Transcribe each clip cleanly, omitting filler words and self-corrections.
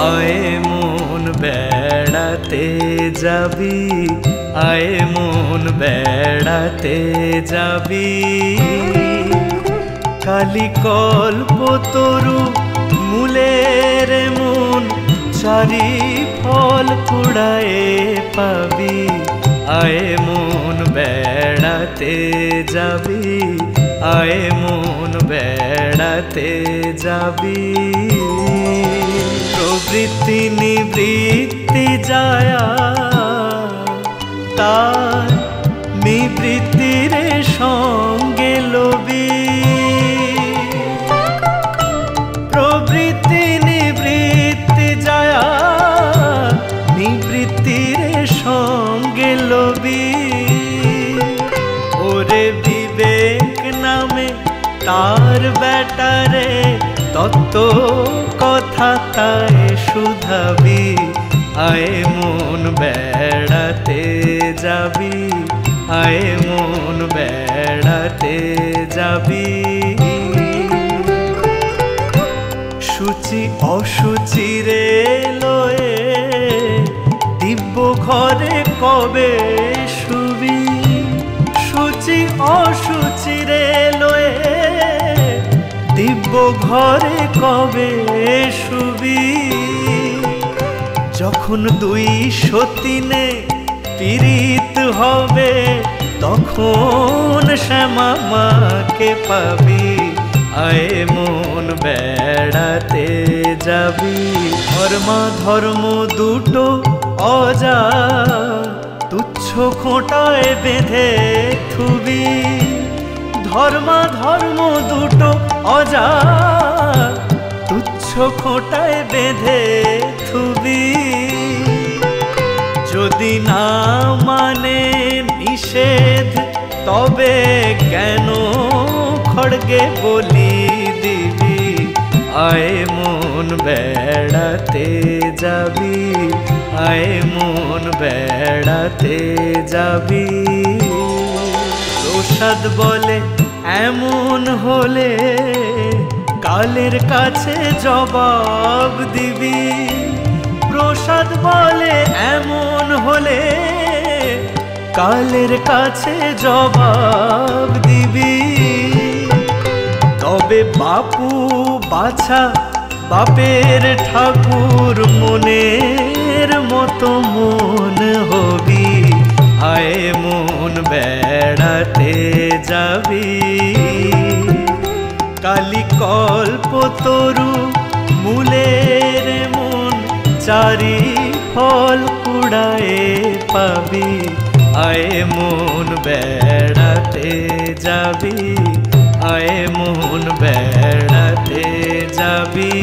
আয় মন বেড়াতে যাবি, আয় মন বেড়াতে যাবি। কালি কল্পতরু মূলের মন চারি ফল কুড়ায়ে পাবি। আয় মন বেড়াতে যাবি, আয় মন বেড়াতে যাবি। প্রবৃত্তি নিবৃত্তি যায়া তার নিবৃত্তির সঙ্গে লবি। প্রবৃত্তি নিবৃত্তি যায়া নিবৃত্তির সঙ্গে লবি। ওরে বিবেক নামে তার বেটারে তত্ত্ব কথা তাই শুধাবি। আয় মন বেড়াতে যাবি, আয় মন বেড়াতে যাবি। শুচি অশুচিরে লয়ে দিব্য ঘরে কবে শুবি। শুচি অশুচিরে লয়ে দিব্য ঘরে কবে শুবি। যখন দুই সতীনে পীড়িত হবে তখন শ্যামা মাকে পাবি। আয় মন বেড়াতে যাবি। ধর্মা ধর্ম দুটো অজা তুচ্ছ খোঁটায় বেঁধে থুবি। ধর্মা ধর্ম দুটো অজা তুচ্ছ খোঁটায় বেঁধে থুবি। যদি না মানে নিষেধ তবে কেন খড়গে বলি দিবি। আয় মন বেড়াতে যাবি, আয় মন বেড়াতে যাবি। প্রসাদ বলে এমন হলে কালের কাছে জবাব দিবি। প্রসাদ বলে এমন হলে কালের কাছে জবাব দিবি। তবে বাপু বাছা বাপের ঠাকুর মনের মতো মন হবি। আয় মন বেড়াতে যাবি। কালি কল্পতরু মূলের মন চারি ফল কুড়ায়ে পাবি। আয় মন বেড়াতে যাবি, আয় মন বেড়াতে যাবি।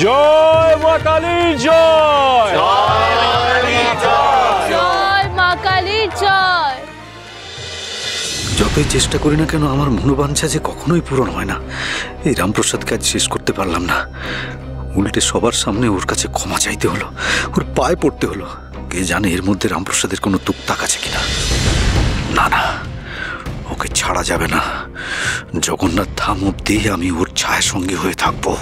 জয় মা কালী জয়, জয় মা কালী জয়। যতই চেষ্টা করি না কেন আমার মনোবাঞ্ছা যে কখনোই পূরণ হয় না। এই রামপ্রসাদকে আজ শেষ করতে পারলাম না, উল্টে সবার সামনে ওর কাছে ক্ষমা চাইতে হলো, ওর পায়ে পড়তে হলো। কে জানে এর মধ্যে রামপ্রসাদের কোনো তুকতাক আছে কিনা। না না, ওকে ছাড়া যাবে না। জগন্নাথ ধাম অব্দি আমি ওর ছায়া সঙ্গী হয়ে থাকবো,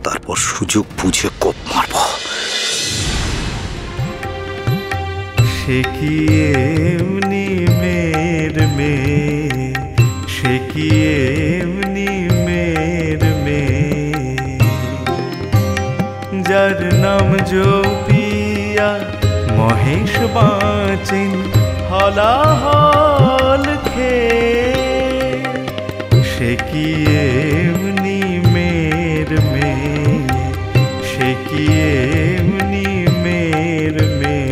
তারপর সুযোগ বুঝে কোপ মারব। সে কি এমনি মের মেয়ে, সে কি এমনি মের মেয়ে, যার নাম জপিয়া মহেশ বাঁচেন হলাহল খেয়ে। সে কি এমনি মের মেয়ে, সে কি এমনি মের মেয়ে।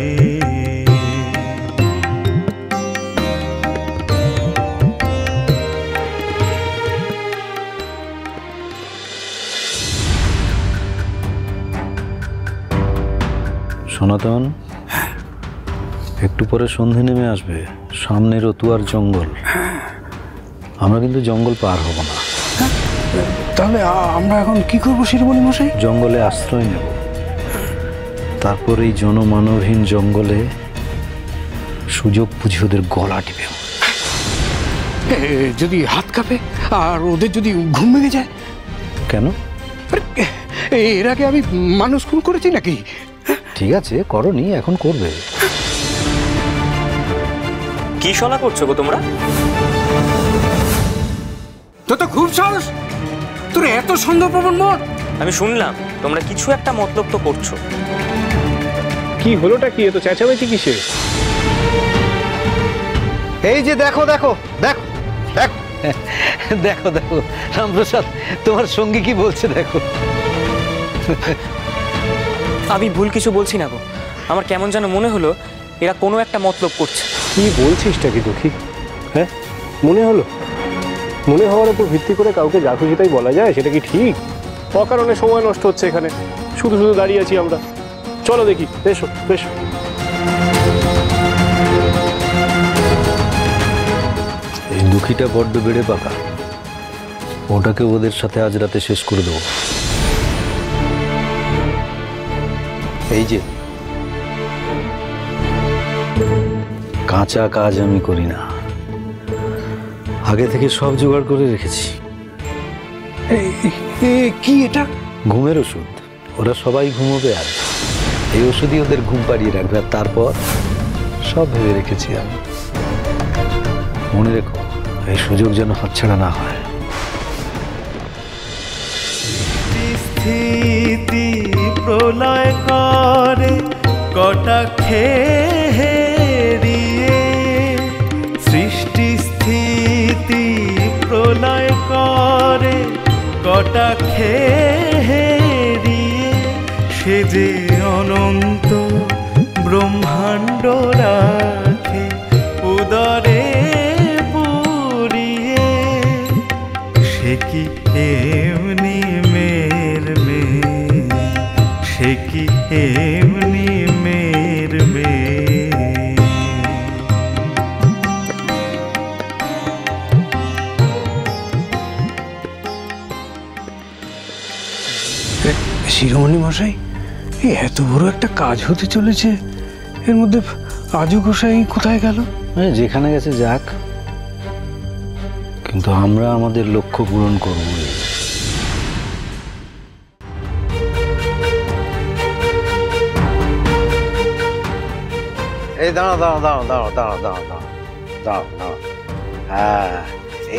সনাতন, একটু পরে সন্ধে নেমে আসবে, সামনে রতুয়ার জঙ্গল। আমরা কিন্তু জঙ্গল পার হব না। তাহলে আমরা এখন কি করবো শিরোমণি মশাই? জঙ্গলে আশ্রয় নেব, তারপর এই জনমানবহীন জঙ্গলে সুযোগ বুঝে ওদের গলা টিপে। যদি হাত কাঁপে আর ওদের যদি ঘুম ভেঙে যায়? কেন? এর আগে আমি মানুষ খুন করেছি নাকি? ঠিক আছে, করনি, এখন করবে। কি শোনা করছো গো তোমরা? তোর তো খুব সাহস, তোর এত সন্দেহপ্রবণ মত। আমি শুনলাম তোমরা কিছু একটা মতলব তো করছো। কি হলোটা কি? এত চেঁচামেচি কিসে? এই যে দেখো দেখো দেখো দেখো দেখো দেখো রামপ্রসাদ, তোমার সঙ্গী কি বলছে দেখো। আমি ভুল কিছু বলছি না গো, আমার কেমন যেন মনে হলো এরা কোনো একটা মতলব করছে। কি বলছিসটা কি দুঃখী? হ্যাঁ, মনে হলো? মনে হওয়ার উপর ভিত্তি করে কাউকে যা খুশি তাই বলা যায়? সেটা কি ঠিক? অকারণে সময় নষ্ট হচ্ছে এখানে, শুধু শুধু দাঁড়িয়ে আছি আমরা। চলো দেখি, এসো এসো। এই দুঃখীটা বড্ড বেড়ে পাকা, ওটাকে ওদের সাথে আজ রাতে শেষ করে দেবো। এই যে কাঁচা কাজ আমি করি না, আগে থেকে সব জোগাড় করে রেখেছি। কি এটা? ঘুমের ওষুধ। ওরা সবাই ঘুমোবে আর এই ওষুধই ওদের ঘুম পাড়িয়ে রাখবে। আর তারপর সব ভেবে রেখেছি আমি। মনে রেখো, এই সুযোগ যেন হাতছাড়া না হয়। স্থিতি প্রলয় করে কটাক্ষে হেরিয়ে, সৃষ্টি স্থিতি প্রলয় করে কটাক্ষে হেরিয়ে, সে যে অনন্ত ব্রহ্মাণ্ড রাখে উদরে পুরিয়ে, সে কি এমনি মের মেয়ে, সে কি এমনি মের মেয়ে। শিরোমণি মশাই, এত বড় একটা কাজ হতে চলেছে, এর মধ্যে আজু গোসাই কোথায় গেল? যেখানে গেছে যাক, কিন্তু আমরা আমাদের লক্ষ্য পূরণ করব। এই দাঁড়াও দাঁড়াও দাঁড়াও দাঁড়াও দাঁড়াও দাঁড়াও দাঁড়াও দাঁড়াও দাঁড়াও। হ্যাঁ,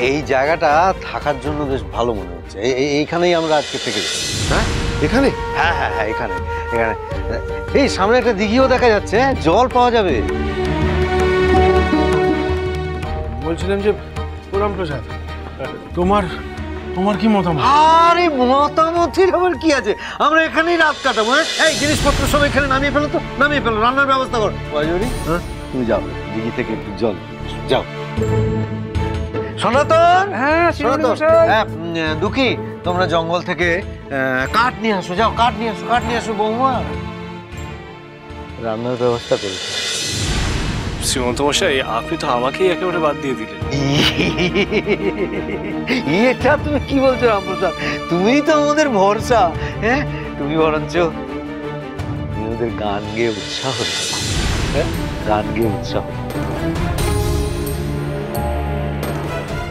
এই জায়গাটা থাকার জন্য বেশ ভালো মনে হচ্ছে। এইখানেই আমরা আজকে থেকে যাবো। হ্যাঁ, এখানে? হ্যাঁ হ্যাঁ হ্যাঁ, এখানে এখানে। এই সামনে একটা দিঘিও দেখা যাচ্ছে, জল পাওয়া যাবে। বলছিলাম যে রামপ্রসাদ, তোমার কি মতামত? আরে মতামতের আবার কি আছে, আমরা এখানেই রাত কাটাবো। এই জিনিসপত্র সব এখানে নামিয়ে ফেলো, তো নামিয়ে ফেলো, রান্নার ব্যবস্থা করো। হ্যাঁ, তুমি যাও দিঘি থেকে একটু জল যাও। সনাতন, হ্যাঁ হ্যাঁ, দুঃখী, তোমরা জঙ্গল থেকে কাঠ নিয়ে আসো, যাও কাঠ নিয়ে আসো, কাঠ নিয়ে আসো। বৌমা রান্নার ব্যবস্থা করেছে। শ্রীমন্ত মশাই, আপনি তো আমাকেই একেবারে বাদ দিয়ে দিলেন। এটা তুমি কি বলছো রামপ্রসাদ? তুমিই তো আমাদের ভরসা। হ্যাঁ, তুমি বরঞ্চ তুমি ওদের গান গেয়ে উৎসাহ দাও। হ্যাঁ, গান গেয়ে উৎসাহ।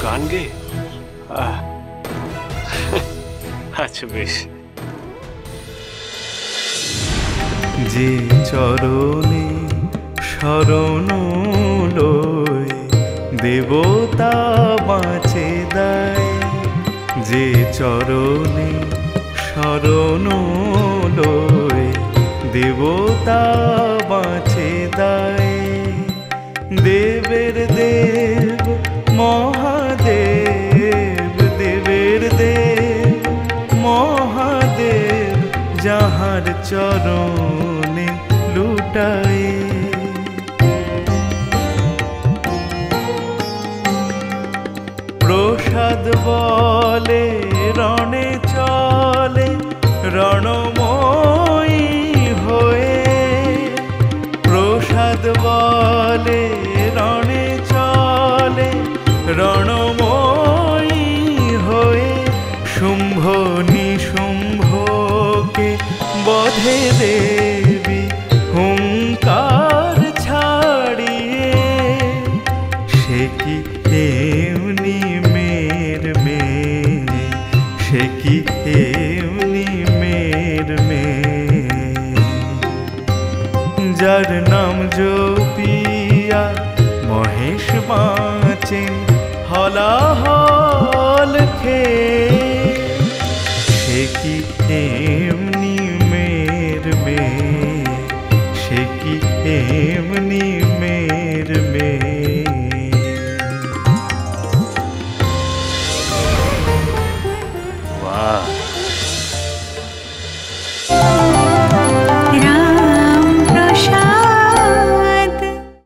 গান গে? আচ্ছা বেশ। যে চরণে শরণ লয় দেবতা বাঁচে দেয়, যে চরণে শরণ লয় দেবতা বাঁচে দেয়। দেবের দেব মহাদেব, দেবের দেব মহাদেব, যাহার চরণে লুটায়। প্রসাদ বলে রণে চলে রণময়ী হয়ে, প্রসাদ বলে রণে চলে রণময়ী হয়ে, শুম্ভ নিশুম্ভকে বধে দেবী হুঙ্কার ছাড়িয়ে, সে কি এমনি মের মেয়ে, সে কি এমনি মের মেয়ে, যার নাম জপিয়া মহেশ বাঁচেন হলাহল